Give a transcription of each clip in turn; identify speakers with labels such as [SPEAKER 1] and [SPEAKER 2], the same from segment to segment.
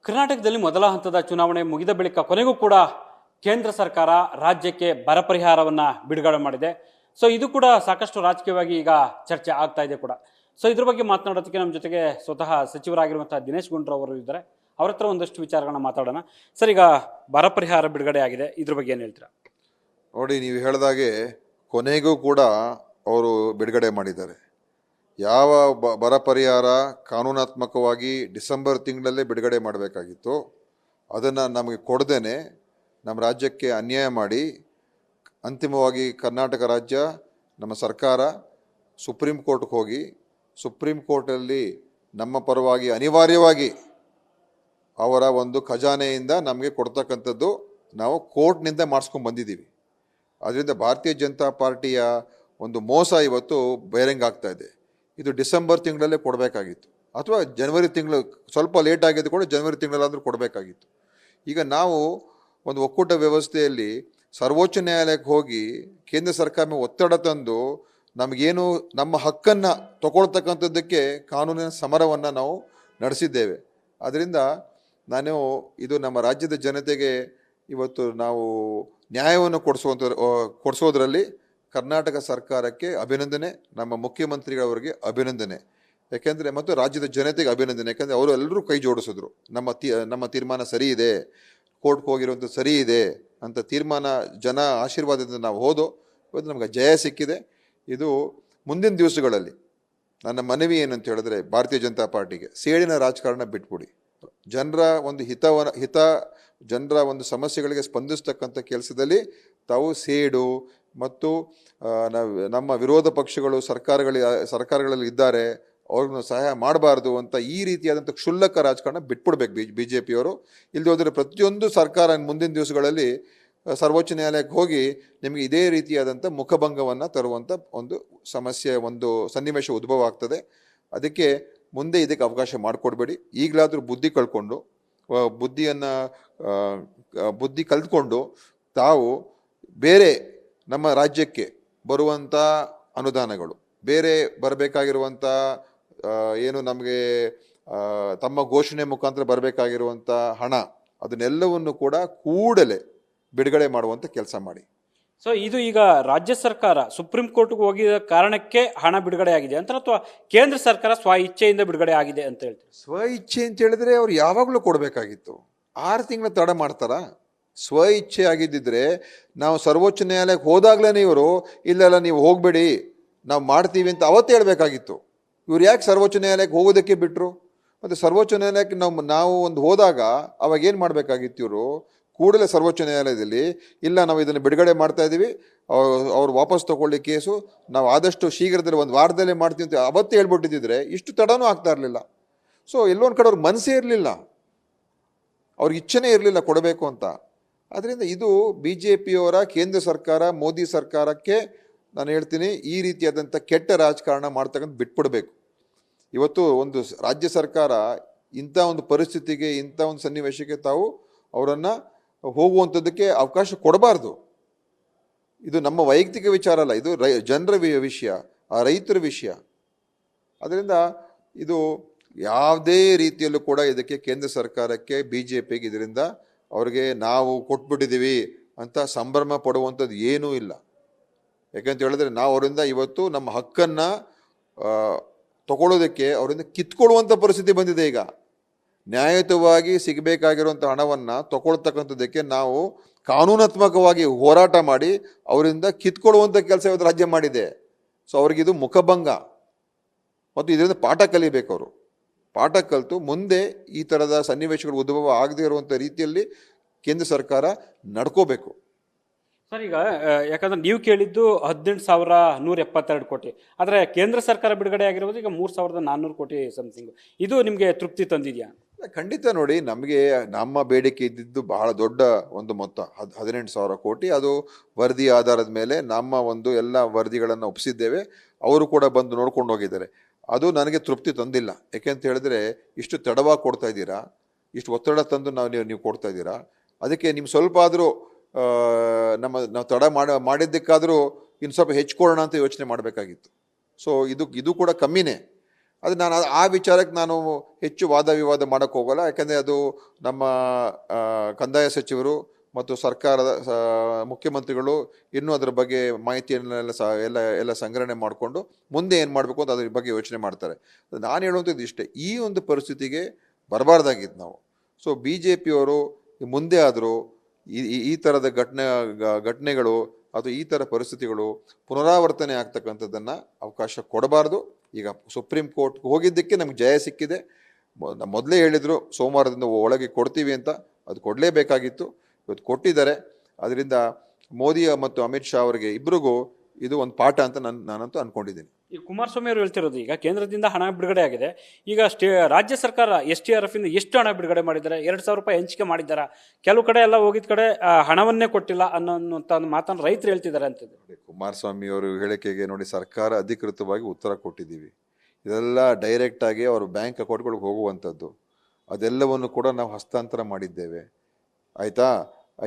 [SPEAKER 1] ಕರ್ನಾಟಕದಲ್ಲಿ ಮೊದಲ ಹಂತದ ಚುನಾವಣೆ ಮುಗಿದ ಬಳಿಕ ಕೊನೆಗೂ ಕೂಡ ಕೇಂದ್ರ ಸರ್ಕಾರ ರಾಜ್ಯಕ್ಕೆ ಬರ ಪರಿಹಾರವನ್ನ ಬಿಡುಗಡೆ ಮಾಡಿದೆ. ಸೊ ಇದು ಕೂಡ ಸಾಕಷ್ಟು ರಾಜಕೀಯವಾಗಿ ಈಗ ಚರ್ಚೆ ಆಗ್ತಾ ಇದೆ ಕೂಡ. ಸೊ ಇದ್ರ ಬಗ್ಗೆ ಮಾತನಾಡೋದಕ್ಕೆ ನಮ್ಮ ಜೊತೆಗೆ ಸ್ವತಃ ಸಚಿವರಾಗಿರುವಂತಹ ದಿನೇಶ್ ಗುಂಡೂರಾವ್ ಅವರು ಇದ್ದಾರೆ. ಅವ್ರ ಹತ್ರ ಒಂದಷ್ಟು ವಿಚಾರಗಳನ್ನ ಮಾತಾಡೋಣ. ಸರ್, ಈಗ ಬರ ಪರಿಹಾರ ಬಿಡುಗಡೆ ಆಗಿದೆ, ಇದ್ರ ಬಗ್ಗೆ ಏನು ಹೇಳ್ತೀರಾ?
[SPEAKER 2] ನೋಡಿ, ನೀವು ಹೇಳಿದಾಗೆ ಕೊನೆಗೂ ಕೂಡ ಅವರು ಬಿಡುಗಡೆ ಮಾಡಿದ್ದಾರೆ. ಯಾವ ಬರ ಪರಿಹಾರ ಕಾನೂನಾತ್ಮಕವಾಗಿ ಡಿಸೆಂಬರ್ ತಿಂಗಳಲ್ಲೇ ಬಿಡುಗಡೆ ಮಾಡಬೇಕಾಗಿತ್ತು, ಅದನ್ನು ನಮಗೆ ಕೊಡದೇನೆ ನಮ್ಮ ರಾಜ್ಯಕ್ಕೆ ಅನ್ಯಾಯ ಮಾಡಿ ಅಂತಿಮವಾಗಿ ಕರ್ನಾಟಕ ರಾಜ್ಯ ನಮ್ಮ ಸರ್ಕಾರ ಸುಪ್ರೀಂ ಕೋರ್ಟ್ಗೆ ಹೋಗಿ ಸುಪ್ರೀಂ ಕೋರ್ಟಲ್ಲಿ ನಮ್ಮ ಪರವಾಗಿ ಅನಿವಾರ್ಯವಾಗಿ ಅವರ ಒಂದು ಖಜಾನೆಯಿಂದ ನಮಗೆ ಕೊಡ್ತಕ್ಕಂಥದ್ದು ನಾವು ಕೋರ್ಟ್ನಿಂದ ಮಾಡಿಸ್ಕೊಂಡು ಬಂದಿದ್ದೀವಿ. ಅದರಿಂದ ಭಾರತೀಯ ಜನತಾ ಪಾರ್ಟಿಯ ಒಂದು ಮೋಸ ಇವತ್ತು ಬಹಿರಂಗಾಗ್ತಾ ಇದೆ. ಇದು ಡಿಸೆಂಬರ್ ತಿಂಗಳಲ್ಲೇ ಕೊಡಬೇಕಾಗಿತ್ತು, ಅಥವಾ ಜನವರಿ ತಿಂಗಳು, ಸ್ವಲ್ಪ ಲೇಟ್ ಆಗಿದೆ ಕೂಡ ಜನವರಿ ತಿಂಗಳಲ್ಲಾದರೂ ಕೊಡಬೇಕಾಗಿತ್ತು. ಈಗ ನಾವು ಒಂದು ಒಕ್ಕೂಟ ವ್ಯವಸ್ಥೆಯಲ್ಲಿ ಸರ್ವೋಚ್ಚ ನ್ಯಾಯಾಲಯಕ್ಕೆ ಹೋಗಿ ಕೇಂದ್ರ ಸರ್ಕಾರ ಒತ್ತಡ ತಂದು ನಮಗೇನು ನಮ್ಮ ಹಕ್ಕನ್ನು ತಗೊಳ್ತಕ್ಕಂಥದ್ದಕ್ಕೆ ಕಾನೂನಿನ ಸಮರವನ್ನು ನಾವು ನಡೆಸಿದ್ದೇವೆ. ಅದರಿಂದ ಇದು ನಮ್ಮ ರಾಜ್ಯದ ಜನತೆಗೆ ಇವತ್ತು ನಾವು ನ್ಯಾಯವನ್ನು ಕೊಡಿಸೋದ್ರಲ್ಲಿ ಕರ್ನಾಟಕ ಸರ್ಕಾರಕ್ಕೆ ಅಭಿನಂದನೆ, ನಮ್ಮ ಮುಖ್ಯಮಂತ್ರಿಗಳವರಿಗೆ ಅಭಿನಂದನೆ, ಯಾಕೆಂದರೆ ಮತ್ತು ರಾಜ್ಯದ ಜನತೆಗೆ ಅಭಿನಂದನೆ. ಯಾಕೆಂದರೆ ಅವರು ಎಲ್ಲರೂ ಕೈ ಜೋಡಿಸಿದ್ರು. ನಮ್ಮ ತೀರ್ಮಾನ ಸರಿ ಇದೆ, ಕೋರ್ಟ್ಗೆ ಹೋಗಿರುವಂಥ ಸರಿ ಇದೆ ಅಂತ ತೀರ್ಮಾನ ಜನ ಆಶೀರ್ವಾದದಿಂದ ನಾವು ಇವತ್ತು ನಮಗೆ ಜಯ ಸಿಕ್ಕಿದೆ. ಇದು ಮುಂದಿನ ದಿವಸಗಳಲ್ಲಿ ನನ್ನ ಮನವಿ ಏನಂತ ಹೇಳಿದ್ರೆ, ಭಾರತೀಯ ಜನತಾ ಪಾರ್ಟಿಗೆ ಸೇಡಿನ ರಾಜಕಾರಣ ಬಿಟ್ಬಿಡಿ. ಜನರ ಒಂದು ಸಮಸ್ಯೆಗಳಿಗೆ ಸ್ಪಂದಿಸ್ತಕ್ಕಂಥ ಕೆಲಸದಲ್ಲಿ ಸೇಡು ಮತ್ತು ನಮ್ಮ ವಿರೋಧ ಪಕ್ಷಗಳು ಸರ್ಕಾರಗಳಲ್ಲಿ ಇದ್ದಾರೆ, ಅವ್ರನ್ನ ಸಹಾಯ ಮಾಡಬಾರ್ದು ಅಂತ ಈ ರೀತಿಯಾದಂಥ ಕ್ಷುಲ್ಲಕ ರಾಜಕಾರಣ ಬಿಟ್ಬಿಡ್ಬೇಕು BJPಯವರು. ಇಲ್ಲದೆ ಹೋದರೆ ಪ್ರತಿಯೊಂದು ಸರ್ಕಾರ ಮುಂದಿನ ದಿವಸಗಳಲ್ಲಿ ಸರ್ವೋಚ್ಚ ನ್ಯಾಯಾಲಯಕ್ಕೆ ಹೋಗಿ ನಿಮಗೆ ಇದೇ ರೀತಿಯಾದಂಥ ಮುಖಭಂಗವನ್ನು ತರುವಂಥ ಒಂದು ಸನ್ನಿವೇಶ ಉದ್ಭವ ಆಗ್ತದೆ. ಅದಕ್ಕೆ ಮುಂದೆ ಇದಕ್ಕೆ ಅವಕಾಶ ಮಾಡಿಕೊಡ್ಬೇಡಿ. ಈಗಲಾದರೂ ಬುದ್ಧಿ ಕಲ್ತ್ಕೊಂಡು ತಾವು ಬೇರೆ ನಮ್ಮ ರಾಜ್ಯಕ್ಕೆ ಬರುವಂಥ ಅನುದಾನಗಳು, ಬೇರೆ ಬರಬೇಕಾಗಿರುವಂಥ ಏನು ನಮಗೆ ತಮ್ಮ ಘೋಷಣೆ ಮುಖಾಂತರ ಬರಬೇಕಾಗಿರುವಂಥ ಹಣ, ಅದನ್ನೆಲ್ಲವನ್ನು ಕೂಡ ಕೂಡಲೇ ಬಿಡುಗಡೆ ಮಾಡುವಂಥ ಕೆಲಸ ಮಾಡಿ.
[SPEAKER 1] ಸೊ ಇದು ಈಗ ರಾಜ್ಯ ಸರ್ಕಾರ ಸುಪ್ರೀಂ ಕೋರ್ಟ್ಗೆ ಹೋಗಿದ ಕಾರಣಕ್ಕೆ ಹಣ ಬಿಡುಗಡೆ ಆಗಿದೆ ಅಂತ, ಅಥವಾ ಕೇಂದ್ರ ಸರ್ಕಾರ ಸ್ವ ಇಚ್ಛೆಯಿಂದ ಬಿಡುಗಡೆ ಆಗಿದೆ ಅಂತ ಹೇಳ್ತೀವಿ?
[SPEAKER 2] ಸ್ವ ಇಚ್ಛೆ ಅಂತ ಹೇಳಿದ್ರೆ ಅವ್ರು ಯಾವಾಗಲೂ ಕೊಡಬೇಕಾಗಿತ್ತು. 6 ತಿಂಗಳ ತಡ ಮಾಡ್ತಾರಾ? ಸ್ವ ಇಚ್ಛೆ ಆಗಿದ್ದಿದ್ರೆ ನಾವು ಸರ್ವೋಚ್ಚ ನ್ಯಾಯಾಲಯಕ್ಕೆ ಹೋದಾಗ್ಲೇ ಇವರು ಇಲ್ಲ ನೀವು ಹೋಗಬೇಡಿ, ನಾವು ಮಾಡ್ತೀವಿ ಅಂತ ಅವತ್ತೇ ಹೇಳಬೇಕಾಗಿತ್ತು. ಇವ್ರು ಯಾಕೆ ಸರ್ವೋಚ್ಚ ನ್ಯಾಯಾಲಯಕ್ಕೆ ಹೋಗೋದಕ್ಕೆ ಬಿಟ್ಟರು? ಮತ್ತು ಸರ್ವೋಚ್ಚ ನ್ಯಾಯಾಲಯಕ್ಕೆ ನಾವು ಹೋದಾಗ ಅವಾಗ ಏನು ಮಾಡಬೇಕಾಗಿತ್ತು? ಇವರು ಕೂಡಲೇ ಸರ್ವೋಚ್ಚ ನ್ಯಾಯಾಲಯದಲ್ಲಿ ಇಲ್ಲ, ನಾವು ಇದನ್ನು ಬಿಡುಗಡೆ ಮಾಡ್ತಾ ಇದ್ದೀವಿ, ಅವ್ರು ವಾಪಸ್ ತಗೊಳ್ಳಿ ಕೇಸು, ನಾವು ಆದಷ್ಟು ಶೀಘ್ರದಲ್ಲಿ 1 ವಾರದಲ್ಲೇ ಮಾಡ್ತೀವಿ ಅಂತ ಅವತ್ತೇ ಹೇಳ್ಬಿಟ್ಟಿದ್ದಿದ್ರೆ ಇಷ್ಟು ತಡನೂ ಆಗ್ತಾ ಇರಲಿಲ್ಲ. ಸೊ ಎಲ್ಲೊಂದು ಕಡೆ ಅವ್ರಿಗೆ ಮನಸ್ಸೇ ಇರಲಿಲ್ಲ, ಅವ್ರಿಗೆ ಇಚ್ಛೆನೇ ಇರಲಿಲ್ಲ ಕೊಡಬೇಕು ಅಂತ. ಅದರಿಂದ ಇದು BJPಯವರ ಕೇಂದ್ರ ಸರ್ಕಾರ, ಮೋದಿ ಸರ್ಕಾರಕ್ಕೆ ನಾನು ಹೇಳ್ತೀನಿ, ಈ ರೀತಿಯಾದಂಥ ಕೆಟ್ಟ ರಾಜಕಾರಣ ಮಾಡ್ತಕ್ಕಂಥ ಬಿಟ್ಬಿಡಬೇಕು. ಇವತ್ತು ಒಂದು ರಾಜ್ಯ ಸರ್ಕಾರ ಇಂಥ ಒಂದು ಪರಿಸ್ಥಿತಿಗೆ, ಇಂಥ ಒಂದು ಸನ್ನಿವೇಶಕ್ಕೆ ಅವರನ್ನು ಹೋಗುವಂಥದ್ದಕ್ಕೆ ಅವಕಾಶ ಕೊಡಬಾರ್ದು. ಇದು ನಮ್ಮ ವೈಯಕ್ತಿಕ ವಿಚಾರ ಅಲ್ಲ, ಇದು ಜನರ ವಿಷಯ, ಆ ರೈತರ ವಿಷಯ. ಅದರಿಂದ ಇದು ಯಾವುದೇ ರೀತಿಯಲ್ಲೂ ಕೂಡ ಇದಕ್ಕೆ ಕೇಂದ್ರ ಸರ್ಕಾರಕ್ಕೆ, BJPಗೆ ಇದರಿಂದ ಅವ್ರಿಗೆ ನಾವು ಕೊಟ್ಬಿಟ್ಟಿದ್ದೀವಿ ಅಂತ ಸಂಭ್ರಮ ಪಡುವಂಥದ್ದು ಏನೂ ಇಲ್ಲ. ಯಾಕೆಂತ ಹೇಳಿದ್ರೆ ನಾವು ಅವರಿಂದ ಇವತ್ತು ನಮ್ಮ ಹಕ್ಕನ್ನು ತಗೊಳ್ಳೋದಕ್ಕೆ ಅವರಿಂದ ಕಿತ್ಕೊಳ್ಳುವಂಥ ಪರಿಸ್ಥಿತಿ ಬಂದಿದೆ. ಈಗ ನ್ಯಾಯಯುತವಾಗಿ ಸಿಗಬೇಕಾಗಿರುವಂಥ ಹಣವನ್ನು ತಗೊಳ್ತಕ್ಕಂಥದ್ದಕ್ಕೆ ನಾವು ಕಾನೂನಾತ್ಮಕವಾಗಿ ಹೋರಾಟ ಮಾಡಿ ಅವರಿಂದ ಕಿತ್ಕೊಳ್ಳುವಂಥ ಕೆಲಸ ಇವತ್ತು ರಾಜ್ಯ ಮಾಡಿದೆ. ಸೊ ಅವ್ರಿಗಿದು ಮುಖಭಂಗ, ಮತ್ತು ಇದರಿಂದ ಪಾಠ ಕಲಿಬೇಕು. ಅವರು ಪಾಠ ಕಲಿತು ಮುಂದೆ ಈ ಥರದ ಸನ್ನಿವೇಶಗಳು ಉದ್ಭವ ಆಗದೇ ಇರುವಂಥ ರೀತಿಯಲ್ಲಿ ಕೇಂದ್ರ ಸರ್ಕಾರ ನಡ್ಕೋಬೇಕು.
[SPEAKER 1] ಸರ್, ಈಗ ಯಾಕಂದ್ರೆ ನೀವು ಕೇಳಿದ್ದು 18,172 ಕೋಟಿ, ಆದರೆ ಕೇಂದ್ರ ಸರ್ಕಾರ ಬಿಡುಗಡೆ ಆಗಿರೋದು ಈಗ 3,400 ಕೋಟಿ ಸಮಥಿಂಗ್. ಇದು ನಿಮಗೆ ತೃಪ್ತಿ ತಂದಿದೆಯಾ?
[SPEAKER 2] ಖಂಡಿತ. ನೋಡಿ, ನಮಗೆ ನಮ್ಮ ಬೇಡಿಕೆ ಇದ್ದಿದ್ದು ಬಹಳ ದೊಡ್ಡ ಒಂದು ಮೊತ್ತ, 18,000 ಕೋಟಿ. ಅದು ವರದಿ ಆಧಾರದ ಮೇಲೆ ನಮ್ಮ ಎಲ್ಲ ವರದಿಗಳನ್ನು ಒಪ್ಪಿಸಿದ್ದೇವೆ. ಅವರು ಕೂಡ ಬಂದು ನೋಡ್ಕೊಂಡು ಹೋಗಿದ್ದಾರೆ. ಅದು ನನಗೆ ತೃಪ್ತಿ ತಂದಿಲ್ಲ. ಯಾಕೆಂತ ಹೇಳಿದ್ರೆ ಇಷ್ಟು ತಡವಾಗಿ ಕೊಡ್ತಾ ಇದ್ದೀರಾ, ಇಷ್ಟು ಒತ್ತಡ ತಂದು ನೀವು ಕೊಡ್ತಾ ಇದ್ದೀರಾ. ಅದಕ್ಕೆ ನಿಮ್ಮ ಸ್ವಲ್ಪ ಆದರೂ ನಾವು ತಡ ಮಾಡಿದ್ದಕ್ಕಾದರೂ ಇನ್ನು ಸ್ವಲ್ಪ ಹೆಚ್ಚಿಕೊಳ್ಳೋಣ ಅಂತ ಯೋಚನೆ ಮಾಡಬೇಕಾಗಿತ್ತು. ಸೊ ಇದು ಕೂಡ ಕಮ್ಮಿನೇ. ಅದು ನಾನು ಆ ವಿಚಾರಕ್ಕೆ ನಾನು ಹೆಚ್ಚು ವಾದ ವಿವಾದ ಮಾಡೋಕ್ಕೆ ಹೋಗಲ್ಲ. ಯಾಕಂದರೆ ಅದು ನಮ್ಮ ಕಂದಾಯ ಸಚಿವರು ಮತ್ತು ಸರ್ಕಾರದ ಮುಖ್ಯಮಂತ್ರಿಗಳು ಇನ್ನೂ ಅದರ ಬಗ್ಗೆ ಮಾಹಿತಿಯನ್ನೆಲ್ಲ ಎಲ್ಲ ಸಂಗ್ರಹಣೆ ಮಾಡಿಕೊಂಡು ಮುಂದೆ ಏನು ಮಾಡಬೇಕು ಅಂತ ಅದ್ರ ಬಗ್ಗೆ ಯೋಚನೆ ಮಾಡ್ತಾರೆ. ನಾನು ಹೇಳುವಂಥದ್ದು ಇಷ್ಟೇ, ಈ ಒಂದು ಪರಿಸ್ಥಿತಿಗೆ ಬರಬಾರ್ದಾಗಿತ್ತು ನಾವು. ಸೊ BJPಯವರು ಮುಂದೆ ಆದರೂ ಈ ಥರದ ಘಟನೆಗಳು ಅಥವಾ ಈ ಥರ ಪರಿಸ್ಥಿತಿಗಳು ಪುನರಾವರ್ತನೆ ಆಗ್ತಕ್ಕಂಥದ್ದನ್ನು ಅವಕಾಶ ಕೊಡಬಾರ್ದು. ಈಗ ಸುಪ್ರೀಂ ಕೋರ್ಟ್ಗೆ ಹೋಗಿದ್ದಕ್ಕೆ ನಮ್ಗೆ ಜಯ ಸಿಕ್ಕಿದೆ. ಮೊದಲೇ ಹೇಳಿದರು ಸೋಮವಾರದಿಂದ ಒಳಗೆ ಕೊಡ್ತೀವಿ ಅಂತ, ಅದು ಕೊಡಲೇಬೇಕಾಗಿತ್ತು, ಇವತ್ತು ಕೊಟ್ಟಿದ್ದಾರೆ. ಅದರಿಂದ ಮೋದಿ ಮತ್ತು ಅಮಿತ್ ಶಾ ಅವರಿಗೆ ಇಬ್ಬರಿಗೂ ಇದು ಒಂದು ಪಾಠ ಅಂತ ನಾನಂತೂ ಅಂದ್ಕೊಂಡಿದ್ದೀನಿ.
[SPEAKER 1] ಈ ಕುಮಾರಸ್ವಾಮಿ ಅವರು ಹೇಳ್ತಿರೋದು, ಈಗ ಕೇಂದ್ರದಿಂದ ಹಣ ಬಿಡುಗಡೆ ಆಗಿದೆ, ಈಗ ರಾಜ್ಯ ಸರ್ಕಾರ STRF ಇಂದ ಎಷ್ಟು ಹಣ ಬಿಡುಗಡೆ ಮಾಡಿದ್ದಾರೆ, 2,000 ರೂಪಾಯಿ ಹಂಚಿಕೆ ಮಾಡಿದ್ದಾರೆ, ಕೆಲವು ಕಡೆ ಎಲ್ಲ ಹೋಗಿದ ಕಡೆ ಹಣವನ್ನೇ ಕೊಟ್ಟಿಲ್ಲ ಅನ್ನೋಂಥ ಒಂದು ಮಾತನ್ನು ರೈತರು ಹೇಳ್ತಿದ್ದಾರೆ ಅಂತ.
[SPEAKER 2] ಕುಮಾರಸ್ವಾಮಿ ಅವರು ಹೇಳಿಕೆಗೆ ನೋಡಿ, ಸರ್ಕಾರ ಅಧಿಕೃತವಾಗಿ ಉತ್ತರ ಕೊಟ್ಟಿದ್ದೀವಿ. ಇದೆಲ್ಲ ಡೈರೆಕ್ಟಾಗಿ ಅವರು ಬ್ಯಾಂಕ್ ಅಕೌಂಟ್ಗಳಿಗೆ ಹೋಗುವಂಥದ್ದು, ಅದೆಲ್ಲವನ್ನು ಕೂಡ ನಾವು ಹಸ್ತಾಂತರ ಮಾಡಿದ್ದೇವೆ. ಆಯಿತಾ,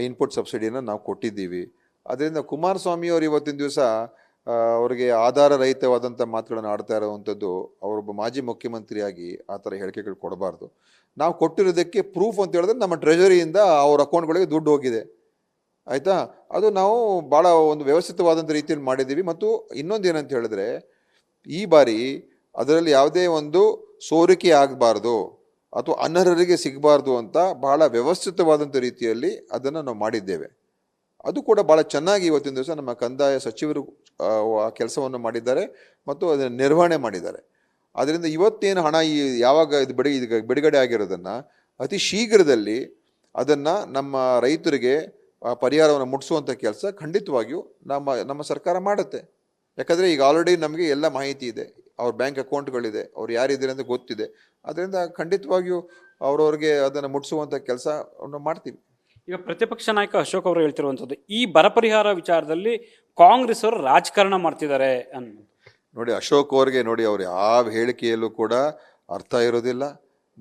[SPEAKER 2] ಇನ್ಪುಟ್ ಸಬ್ಸಿಡಿಯನ್ನು ನಾವು ಕೊಟ್ಟಿದ್ದೀವಿ. ಅದರಿಂದ ಕುಮಾರಸ್ವಾಮಿ ಅವರು ಇವತ್ತಿನ ದಿವಸ ಅವರಿಗೆ ಆಧಾರ ರಹಿತವಾದಂಥ ಮಾತುಗಳನ್ನು ಆಡ್ತಾ ಇರುವಂಥದ್ದು, ಅವರೊಬ್ಬ ಮಾಜಿ ಮುಖ್ಯಮಂತ್ರಿಯಾಗಿ ಆ ಥರ ಹೇಳಿಕೆಗಳು ಕೊಡಬಾರ್ದು. ನಾವು ಕೊಟ್ಟಿರೋದಕ್ಕೆ ಪ್ರೂಫ್ ಅಂತ ಹೇಳಿದ್ರೆ ನಮ್ಮ ಟ್ರೆಜರಿಯಿಂದ ಅವ್ರ ಅಕೌಂಟ್ಗಳಿಗೆ ದುಡ್ಡು ಹೋಗಿದೆ. ಆಯಿತಾ, ಅದು ನಾವು ಭಾಳ ಒಂದು ವ್ಯವಸ್ಥಿತವಾದಂಥ ರೀತಿಯಲ್ಲಿ ಮಾಡಿದ್ದೀವಿ. ಮತ್ತು ಇನ್ನೊಂದು ಏನಂತ ಹೇಳಿದ್ರೆ, ಈ ಬಾರಿ ಅದರಲ್ಲಿ ಯಾವುದೇ ಒಂದು ಸೋರಿಕೆ ಆಗಬಾರ್ದು ಅಥವಾ ಅನರ್ಹರಿಗೆ ಸಿಗಬಾರ್ದು ಅಂತ ಭಾಳ ವ್ಯವಸ್ಥಿತವಾದಂಥ ರೀತಿಯಲ್ಲಿ ಅದನ್ನು ನಾವು ಮಾಡಿದ್ದೇವೆ. ಅದು ಕೂಡ ಭಾಳ ಚೆನ್ನಾಗಿ ಇವತ್ತಿನ ದಿವಸ ನಮ್ಮ ಕಂದಾಯ ಸಚಿವರು ಆ ಕೆಲಸವನ್ನು ಮಾಡಿದ್ದಾರೆ ಮತ್ತು ಅದನ್ನು ನಿರ್ವಹಣೆ ಮಾಡಿದ್ದಾರೆ. ಆದ್ದರಿಂದ ಇವತ್ತೇನು ಹಣ ಯಾವಾಗ ಇದು ಬಿಡುಗಡೆ ಆಗಿರೋದನ್ನು ಅತಿ ಶೀಘ್ರದಲ್ಲಿ ಅದನ್ನು ನಮ್ಮ ರೈತರಿಗೆ ಪರಿಹಾರವನ್ನು ಮುಟ್ಟಿಸುವಂಥ ಕೆಲಸ ಖಂಡಿತವಾಗಿಯೂ ನಮ್ಮ ಸರ್ಕಾರ ಮಾಡುತ್ತೆ. ಯಾಕಂದರೆ ಈಗ ಆಲ್ರೆಡಿ ನಮಗೆ ಎಲ್ಲ ಮಾಹಿತಿ ಇದೆ, ಅವ್ರ ಬ್ಯಾಂಕ್ ಅಕೌಂಟ್ಗಳಿದೆ, ಅವ್ರು ಯಾರಿದ್ದಾರೆ ಅಂತ ಗೊತ್ತಿದೆ. ಅದರಿಂದ ಖಂಡಿತವಾಗಿಯೂ ಅವ್ರವ್ರಿಗೆ ಅದನ್ನು ಮುಟ್ಟಿಸುವಂಥ ಕೆಲಸವನ್ನು ಮಾಡ್ತೀವಿ.
[SPEAKER 1] ಈಗ ಪ್ರತಿಪಕ್ಷ ನಾಯಕ ಅಶೋಕ್ ಅವರು ಹೇಳ್ತಿರುವಂಥದ್ದು, ಈ ಬರ ಪರಿಹಾರ ವಿಚಾರದಲ್ಲಿ ಕಾಂಗ್ರೆಸ್ ಅವರು ರಾಜಕಾರಣ ಮಾಡ್ತಿದ್ದಾರೆ ಅನ್ನೋ.
[SPEAKER 2] ನೋಡಿ, ಅಶೋಕ್ ಅವ್ರಿಗೆ ನೋಡಿ, ಅವ್ರು ಯಾವ ಹೇಳಿಕೆಯಲ್ಲೂ ಕೂಡ ಅರ್ಥ ಇರೋದಿಲ್ಲ,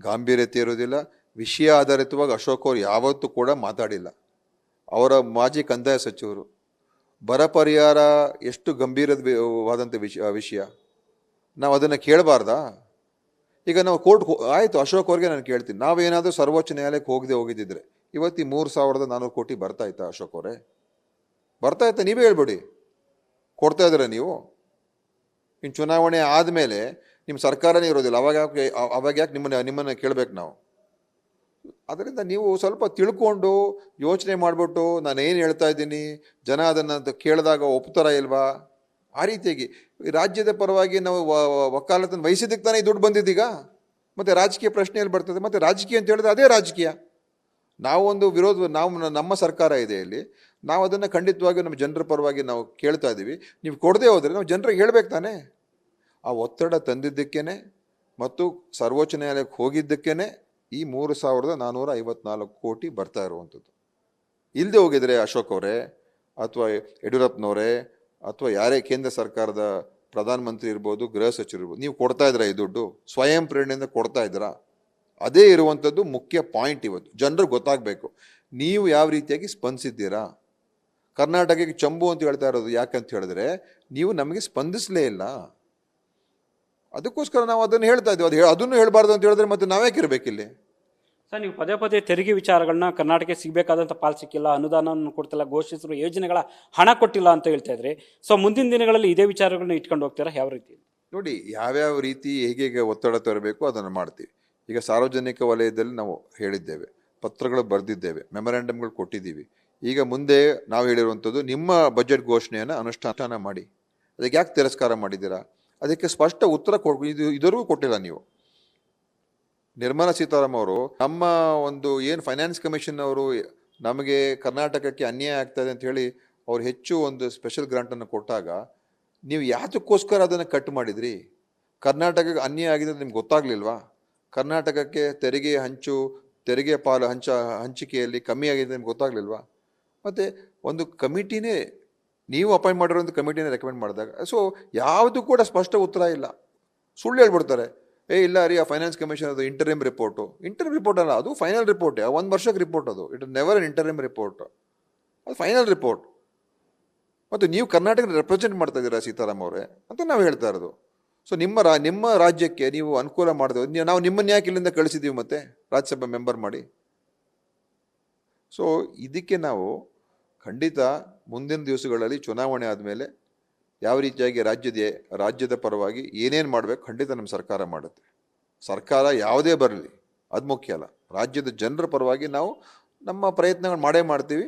[SPEAKER 2] ಗಾಂಭೀರ್ಯತೆ ಇರೋದಿಲ್ಲ. ವಿಷಯ ಆಧಾರಿತವಾಗಿ ಅಶೋಕ್ ಅವರು ಯಾವತ್ತೂ ಕೂಡ ಮಾತಾಡಿಲ್ಲ. ಅವರ ಮಾಜಿ ಕಂದಾಯ ಸಚಿವರು. ಬರ ಪರಿಹಾರ ಎಷ್ಟು ಗಂಭೀರವಾದಂಥ ವಿಷಯ, ನಾವು ಅದನ್ನು ಕೇಳಬಾರ್ದಾ? ಈಗ ನಾವು ಕೋರ್ಟ್ ಆಯಿತು, ಅಶೋಕ್ ಅವ್ರಿಗೆ ನಾನು ಕೇಳ್ತೀನಿ, ನಾವೇನಾದರೂ ಸರ್ವೋಚ್ಚ ನ್ಯಾಯಾಲಯಕ್ಕೆ ಹೋಗಿದ್ದಿದ್ರೆ ಇವತ್ತು 3,400 ಕೋಟಿ ಬರ್ತಾ ಇತ್ತಾ ಅಶೋಕ್ ಅವರೇ? ಬರ್ತಾ ಇತ್ತಾ? ನೀವೇ ಹೇಳ್ಬೇಡಿ. ಕೊಡ್ತಾ ಇದ್ದೀರ ನೀವು? ಇನ್ನು ಚುನಾವಣೆ ಆದಮೇಲೆ ನಿಮ್ಮ ಸರ್ಕಾರನೇ ಇರೋದಿಲ್ಲ, ಅವಾಗ ಯಾಕೆ ನಿಮ್ಮನ್ನು ಕೇಳಬೇಕು ನಾವು? ಅದರಿಂದ ನೀವು ಸ್ವಲ್ಪ ತಿಳ್ಕೊಂಡು ಯೋಚನೆ ಮಾಡಿಬಿಟ್ಟು ನಾನು ಏನು ಹೇಳ್ತಾ ಇದ್ದೀನಿ, ಜನ ಅದನ್ನು ಕೇಳಿದಾಗ ಒಪ್ತಾರ ಇಲ್ವಾ, ಆ ರೀತಿಯಾಗಿ ರಾಜ್ಯದ ಪರವಾಗಿ ನಾವು ವಕಾಲತನ್ನು ವಹಿಸಿದ್ದಕ್ಕೆ ತಾನೇ ದುಡ್ಡು ಬಂದಿದ್ದೀಗ. ಮತ್ತು ರಾಜಕೀಯ ಪ್ರಶ್ನೆಯಲ್ಲಿ ಬರ್ತದೆ. ಮತ್ತು ರಾಜಕೀಯ ಅಂತ ಹೇಳಿದ್ರೆ ಅದೇ ರಾಜಕೀಯ. ನಾವು ಒಂದು ನಮ್ಮ ಸರ್ಕಾರ ಇದೆ ಇಲ್ಲಿ, ನಾವು ಅದನ್ನು ಖಂಡಿತವಾಗಿ ನಮ್ಮ ಜನರ ಪರವಾಗಿ ನಾವು ಕೇಳ್ತಾ ಇದ್ದೀವಿ. ನೀವು ಕೊಡದೆ ಹೋದರೆ ನಾವು ಜನರಿಗೆ ಹೇಳ್ಬೇಕು ತಾನೇ. ಆ ಒತ್ತಡ ತಂದಿದ್ದಕ್ಕೇ ಮತ್ತು ಸರ್ವೋಚ್ಚ ನ್ಯಾಯಾಲಯಕ್ಕೆ ಹೋಗಿದ್ದಕ್ಕೇ ಈ 3,454 ಕೋಟಿ ಬರ್ತಾ ಇರುವಂಥದ್ದು. ಇಲ್ಲದೆ ಹೋಗಿದ್ರೆ ಅಶೋಕ್ ಅವರೇ ಅಥವಾ ಯಡಿಯೂರಪ್ಪನವರೇ ಅಥವಾ ಯಾರೇ ಕೇಂದ್ರ ಸರ್ಕಾರದ ಪ್ರಧಾನಮಂತ್ರಿ ಇರ್ಬೋದು, ಗೃಹ ಸಚಿವರು ಇರ್ಬೋದು, ನೀವು ಕೊಡ್ತಾ ಇದ್ದೀರಾ ಈ ದುಡ್ಡು? ಸ್ವಯಂ ಪ್ರೇರಣೆಯಿಂದ ಕೊಡ್ತಾ ಇದ್ದೀರಾ? ಅದೇ ಇರುವಂಥದ್ದು ಮುಖ್ಯ ಪಾಯಿಂಟ್. ಇವತ್ತು ಜನರಿಗೆ ಗೊತ್ತಾಗಬೇಕು ನೀವು ಯಾವ ರೀತಿಯಾಗಿ ಸ್ಪಂದಿಸಿದ್ದೀರಾ. ಕರ್ನಾಟಕಕ್ಕೆ ಚಂಬು ಅಂತ ಹೇಳ್ತಾ ಇರೋದು ಯಾಕಂತ ಹೇಳಿದ್ರೆ, ನೀವು ನಮಗೆ ಸ್ಪಂದಿಸಲೇ ಇಲ್ಲ. ಅದಕ್ಕೋಸ್ಕರ ನಾವು ಅದನ್ನು ಹೇಳ್ತಾ ಇದ್ದೀವಿ. ಅದನ್ನು ಹೇಳಬಾರ್ದು ಅಂತ ಹೇಳಿದ್ರೆ ಮತ್ತೆ ನಾವೇಕಿರ್ಬೇಕಿಲ್ಲಿ?
[SPEAKER 1] ಸರ್, ನೀವು ಪದೇ ಪದೇ ತೆರಿಗೆ ವಿಚಾರಗಳನ್ನ ಕರ್ನಾಟಕಕ್ಕೆ ಸಿಗಬೇಕಾದಂಥ ಪಾಲು ಸಿಕ್ಕಿಲ್ಲ, ಅನುದಾನವನ್ನು ಕೊಡ್ತಿಲ್ಲ, ಘೋಷಿಸಿರುವ ಯೋಜನೆಗಳ ಹಣ ಕೊಟ್ಟಿಲ್ಲ ಅಂತ ಹೇಳ್ತಾ ಇದ್ರಿ. ಸೊ ಮುಂದಿನ ದಿನಗಳಲ್ಲಿ ಇದೇ ವಿಚಾರಗಳನ್ನ ಇಟ್ಕೊಂಡು ಹೋಗ್ತೀರಾ? ಯಾವ ರೀತಿ? ನೋಡಿ,
[SPEAKER 2] ಯಾವ್ಯಾವ ರೀತಿ ಹೇಗೆ ಒತ್ತಡ ತರಬೇಕು ಅದನ್ನು ಮಾಡ್ತೀವಿ. ಈಗ ಸಾರ್ವಜನಿಕ ವಲಯದಲ್ಲಿ ನಾವು ಹೇಳಿದ್ದೇವೆ, ಪತ್ರಗಳು ಬರೆದಿದ್ದೇವೆ, ಮೆಮೊರಾಂಡಮ್ಗಳು ಕೊಟ್ಟಿದ್ದೀವಿ. ಈಗ ಮುಂದೆ ನಾವು ಹೇಳಿರುವಂಥದ್ದು, ನಿಮ್ಮ ಬಜೆಟ್ ಘೋಷಣೆಯನ್ನು ಅನುಷ್ಠಾನ ಮಾಡಿ. ಅದಕ್ಕೆ ಯಾಕೆ ತಿರಸ್ಕಾರ ಮಾಡಿದ್ದೀರಾ? ಅದಕ್ಕೆ ಸ್ಪಷ್ಟ ಉತ್ತರ ಇದುವರೆಗೂ ಕೊಟ್ಟಿಲ್ಲ ನೀವು. ನಿರ್ಮಲಾ ಸೀತಾರಾಮನ್ ಅವರು ನಮ್ಮ ಒಂದು ಏನು ಫೈನಾನ್ಸ್ ಕಮಿಷನ್ ಅವರು ನಮಗೆ ಕರ್ನಾಟಕಕ್ಕೆ ಅನ್ಯಾಯ ಆಗ್ತಾಯಿದೆ ಅಂತ ಹೇಳಿ ಅವ್ರು ಹೆಚ್ಚು ಒಂದು ಸ್ಪೆಷಲ್ ಗ್ರಾಂಟನ್ನು ಕೊಟ್ಟಾಗ ನೀವು ಯಾತಕ್ಕೋಸ್ಕರ ಅದನ್ನು ಕಟ್ ಮಾಡಿದ್ರಿ? ಕರ್ನಾಟಕಕ್ಕೆ ಅನ್ಯಾಯ ಆಗಿದೆ ಅಂತ ನಿಮ್ಗೆ ಗೊತ್ತಾಗ್ಲಿಲ್ವಾ? ಕರ್ನಾಟಕಕ್ಕೆ ತೆರಿಗೆ ಪಾಲು ಹಂಚಿಕೆಯಲ್ಲಿ ಕಮ್ಮಿ ಆಗಿದೆ ನಿಮ್ಗೆ ಗೊತ್ತಾಗ್ಲಿಲ್ವಾ? ಮತ್ತು ಒಂದು ಕಮಿಟಿನೇ ನೀವು ಅಪಾಯಿಂಟ್ ಮಾಡಿರೋಂಥ ಕಮಿಟಿನೇ ರೆಕಮೆಂಡ್ ಮಾಡಿದಾಗ ಯಾವುದು ಕೂಡ ಸ್ಪಷ್ಟ ಉತ್ತರ ಇಲ್ಲ. ಸುಳ್ಳು ಹೇಳ್ಬಿಡ್ತಾರೆ. ಇಲ್ಲ ರೀ, ಆ ಫೈನಾನ್ಸ್ ಕಮಿಷನ್ ಅದು ಇಂಟರಿಮ್ ರಿಪೋರ್ಟ್ ಅಲ್ಲ, ಅದು ಫೈನಲ್ ರಿಪೋರ್ಟ್. 1 ವರ್ಷಕ್ಕೆ ರಿಪೋರ್ಟ್ ಅದು. It is never an interim report, ಅದು ಫೈನಲ್ ರಿಪೋರ್ಟ್. ಮತ್ತು ನೀವು ಕರ್ನಾಟಕ ರೆಪ್ರೆಸೆಂಟ್ ಮಾಡ್ತಾ ಇದ್ದೀರಾ ಸೀತಾರಾಮ್ ಅವರೇ ಅಂತ ನಾವು ಹೇಳ್ತಾ ಇರೋದು. ಸೊ ನಿಮ್ಮ ರಾಜ್ಯಕ್ಕೆ ನೀವು ಅನುಕೂಲ ಮಾಡಿದೆ, ನಾವು ನಿಮ್ಮನ್ನು ಯಾಕೆ ಇಲ್ಲಿಂದ ಕಳಿಸಿದ್ದೀವಿ ಮತ್ತೆ ರಾಜ್ಯಸಭಾ ಮೆಂಬರ್ ಮಾಡಿ. ಸೊ ಇದಕ್ಕೆ ನಾವು ಖಂಡಿತ ಮುಂದಿನ ದಿವಸಗಳಲ್ಲಿ ಚುನಾವಣೆ ಆದಮೇಲೆ ಯಾವ ರೀತಿಯಾಗಿ ರಾಜ್ಯದ ಪರವಾಗಿ ಏನೇನು ಮಾಡಬೇಕು ಖಂಡಿತ ನಮ್ಮ ಸರ್ಕಾರ ಮಾಡುತ್ತೆ. ಸರ್ಕಾರ ಯಾವುದೇ ಬರಲಿ ಅದು ಮುಖ್ಯ ಅಲ್ಲ, ರಾಜ್ಯದ ಜನರ ಪರವಾಗಿ ನಾವು ನಮ್ಮ ಪ್ರಯತ್ನಗಳು ಮಾಡೇ ಮಾಡ್ತೀವಿ.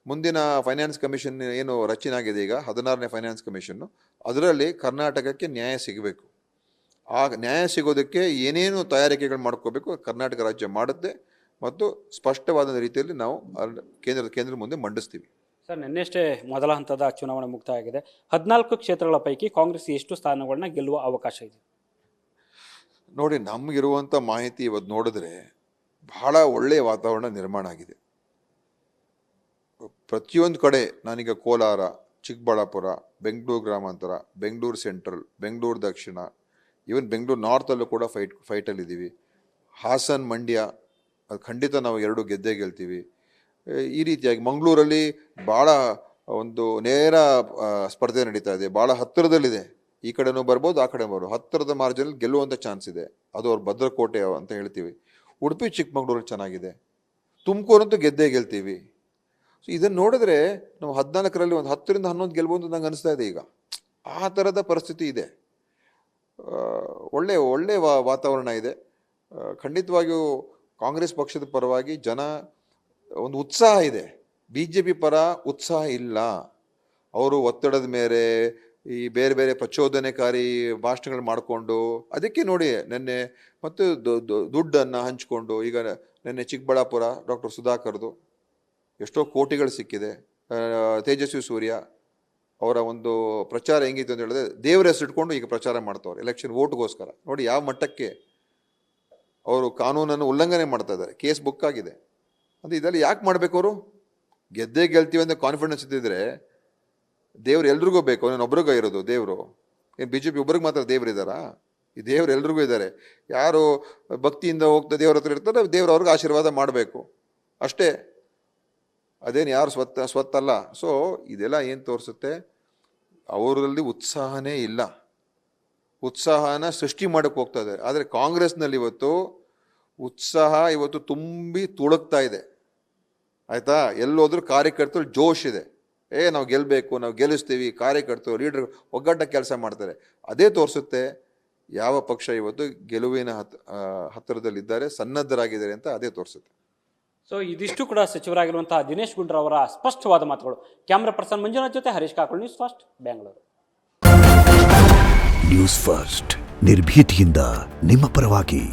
[SPEAKER 2] ಮುಂದಿನ ಫೈನಾನ್ಸ್ ಕಮಿಷನ್ ಏನು ರಚನೆ ಆಗಿದೆ ಈಗ 16ನೇ ಫೈನಾನ್ಸ್ ಕಮಿಷನ್ನು, ಅದರಲ್ಲಿ ಕರ್ನಾಟಕಕ್ಕೆ ನ್ಯಾಯ ಸಿಗಬೇಕು. ಆ ನ್ಯಾಯ ಸಿಗೋದಕ್ಕೆ ಏನೇನು ತಯಾರಿಕೆಗಳು ಮಾಡ್ಕೋಬೇಕು ಕರ್ನಾಟಕ ರಾಜ್ಯ ಮಾಡುತ್ತೆ ಮತ್ತು ಸ್ಪಷ್ಟವಾದ ರೀತಿಯಲ್ಲಿ ನಾವು ಕೇಂದ್ರ ಮುಂದೆ ಮಂಡಿಸ್ತೀವಿ.
[SPEAKER 1] ಸರ್, ನಿನ್ನೆಷ್ಟೇ ಮೊದಲ ಹಂತದ ಚುನಾವಣೆ ಮುಕ್ತಾಯ ಆಗಿದೆ. 14 ಕ್ಷೇತ್ರಗಳ ಪೈಕಿ ಕಾಂಗ್ರೆಸ್ ಎಷ್ಟು ಸ್ಥಾನಗಳನ್ನ ಗೆಲ್ಲುವ ಅವಕಾಶ ಇದೆ?
[SPEAKER 2] ನೋಡಿ, ನಮಗಿರುವಂಥ ಮಾಹಿತಿ ಇವತ್ತು ನೋಡಿದ್ರೆ ಬಹಳ ಒಳ್ಳೆಯ ವಾತಾವರಣ ನಿರ್ಮಾಣ ಆಗಿದೆ. ಪ್ರತಿಯೊಂದು ಕಡೆ ನಾನೀಗ ಕೋಲಾರ, ಚಿಕ್ಕಬಳ್ಳಾಪುರ, ಬೆಂಗಳೂರು ಗ್ರಾಮಾಂತರ, ಬೆಂಗಳೂರು ಸೆಂಟ್ರಲ್, ಬೆಂಗಳೂರು ದಕ್ಷಿಣ, ಈವನ್ ಬೆಂಗಳೂರು ನಾರ್ತಲ್ಲೂ ಕೂಡ ಫೈಟಲ್ಲಿದ್ದೀವಿ. ಹಾಸನ್, ಮಂಡ್ಯ ಅದು ಖಂಡಿತ ನಾವು 2 ಗೆದ್ದೇ ಗೆಲ್ತೀವಿ. ಈ ರೀತಿಯಾಗಿ ಮಂಗಳೂರಲ್ಲಿ ಭಾಳ ಒಂದು ನೇರ ಸ್ಪರ್ಧೆ ನಡೀತಾ ಇದೆ, ಭಾಳ ಹತ್ತಿರದಲ್ಲಿದೆ. ಈ ಕಡೆನೂ ಬರ್ಬೋದು, ಆ ಕಡೆ ಬರ್ಬೋದು, ಹತ್ತಿರದ ಮಾರ್ಜಿನಲ್ಲಿ ಗೆಲ್ಲುವಂಥ ಚಾನ್ಸ್ ಇದೆ. ಅದು ಅವ್ರ ಭದ್ರಕೋಟೆ ಅಂತ ಹೇಳ್ತೀವಿ. ಉಡುಪಿ ಚಿಕ್ಕಮಗಳೂರು ಚೆನ್ನಾಗಿದೆ, ತುಮಕೂರಂತೂ ಗೆದ್ದೇ ಗೆಲ್ತೀವಿ. ಸೊ ಇದನ್ನು ನೋಡಿದ್ರೆ ನಾವು 14ರಲ್ಲಿ ಒಂದು 10ರಿಂದ 11 ಗೆಲ್ಬೋದು ನಂಗೆ ಅನಿಸ್ತಾ ಇದೆ. ಈಗ ಆ ಥರದ ಪರಿಸ್ಥಿತಿ ಇದೆ. ಒಳ್ಳೆ ವಾತಾವರಣ ಇದೆ. ಖಂಡಿತವಾಗಿಯೂ ಕಾಂಗ್ರೆಸ್ ಪಕ್ಷದ ಪರವಾಗಿ ಜನ ಒಂದು ಉತ್ಸಾಹ ಇದೆ. BJP ಪರ ಉತ್ಸಾಹ ಇಲ್ಲ. ಅವರು ಒತ್ತಡದ ಮೇಲೆ ಈ ಬೇರೆ ಬೇರೆ ಪ್ರಚೋದನೆಕಾರಿ ಭಾಷಣಗಳು ಮಾಡಿಕೊಂಡು, ಅದಕ್ಕೆ ನೋಡಿ ನಿನ್ನೆ ಮತ್ತು ದುಡ್ಡನ್ನು ಹಂಚಿಕೊಂಡು, ಈಗ ನಿನ್ನೆ ಚಿಕ್ಕಬಳ್ಳಾಪುರ ಡಾಕ್ಟರ್ ಸುಧಾಕರ್ದು ಎಷ್ಟೋ ಕೋಟಿಗಳು ಸಿಕ್ಕಿದೆ. ತೇಜಸ್ವಿ ಸೂರ್ಯ ಅವರ ಒಂದು ಪ್ರಚಾರ ಹೆಂಗಿತ್ತು ಅಂತ ಹೇಳಿದ್ರೆ ದೇವರ ಹೆಸರು ಇಟ್ಕೊಂಡು ಈಗ ಪ್ರಚಾರ ಮಾಡ್ತವ್ರೆ ಎಲೆಕ್ಷನ್ ಓಟ್ಗೋಸ್ಕರ. ನೋಡಿ ಯಾವ ಮಟ್ಟಕ್ಕೆ ಅವರು ಕಾನೂನನ್ನು ಉಲ್ಲಂಘನೆ ಮಾಡ್ತಾ ಇದ್ದಾರೆ, ಕೇಸ್ ಬುಕ್ ಆಗಿದೆ. ಅಂದರೆ ಇದೆಲ್ಲ ಯಾಕೆ ಮಾಡಬೇಕು? ಅವರು ಗೆದ್ದೇ ಗೆಲ್ತೀವಿ ಅಂತ ಕಾನ್ಫಿಡೆನ್ಸ್ ಇದ್ದಿದ್ರೆ ದೇವ್ರು ಎಲ್ರಿಗೂ ಬೇಕು, ಒಬ್ರಿಗೂ ಇರೋದು ದೇವರು. ಏನು BJP ಒಬ್ರಿಗೆ ಮಾತ್ರ ದೇವ್ರು ಇದ್ದಾರಾ? ಈ ದೇವ್ರು ಎಲ್ರಿಗೂ ಇದ್ದಾರೆ. ಯಾರು ಭಕ್ತಿಯಿಂದ ಹೋಗ್ತಾ ದೇವ್ರ ಹತ್ರ ಇರ್ತಾರೆ, ದೇವ್ರು ಅವ್ರಿಗೆ ಆಶೀರ್ವಾದ ಮಾಡಬೇಕು ಅಷ್ಟೇ. ಅದೇನು ಯಾರು ಸ್ವತ್ತಲ್ಲ. ಸೊ ಇದೆಲ್ಲ ಏನು ತೋರಿಸುತ್ತೆ? ಅವರಲ್ಲಿ ಉತ್ಸಾಹನೇ ಇಲ್ಲ. ಉತ್ಸಾಹನ ಸೃಷ್ಟಿ ಮಾಡೋಕ್ಕೆ ಹೋಗ್ತಾ ಇದೆ. ಆದರೆ ಕಾಂಗ್ರೆಸ್ನಲ್ಲಿ ಉತ್ಸಾಹ ತುಂಬಿ ತುಳುಕ್ತಾ ಇದೆ. ಆಯಿತಾ? ಎಲ್ಲೋದ್ರೂ ಕಾರ್ಯಕರ್ತರು ಜೋಶ್ ಇದೆ. ನಾವು ಗೆಲ್ಲಬೇಕು, ನಾವು ಗೆಲ್ಲಿಸ್ತೀವಿ, ಕಾರ್ಯಕರ್ತರು ಲೀಡರ್ ಒಗ್ಗಟ್ಟ ಕೆಲಸ ಮಾಡ್ತಾರೆ. ಅದೇ ತೋರಿಸುತ್ತೆ ಯಾವ ಪಕ್ಷ ಗೆಲುವಿನ ಹತ್ತಿರದಲ್ಲಿದ್ದಾರೆ, ಸನ್ನದ್ಧರಾಗಿದ್ದಾರೆ ಅಂತ ಅದೇ ತೋರಿಸುತ್ತೆ.
[SPEAKER 1] ಸೊ ಇದಿಷ್ಟು ಕೂಡ ಸಚಿವರಾಗಿರುವಂತಹ ದಿನೇಶ್ ಗುಂಡೂರಾವ್ ಅವರ ಸ್ಪಷ್ಟವಾದ ಮಾತುಗಳು. ಕ್ಯಾಮ್ರಾ ಪರ್ಸನ್ ಮಂಜುನಾಥ್ ಜೊತೆ Harish Kakul, news first, Bengaluru.
[SPEAKER 3] News first, ನಿರ್ಭೀತಿಯಿಂದ ನಿಮ್ಮ ಪರವಾಗಿ.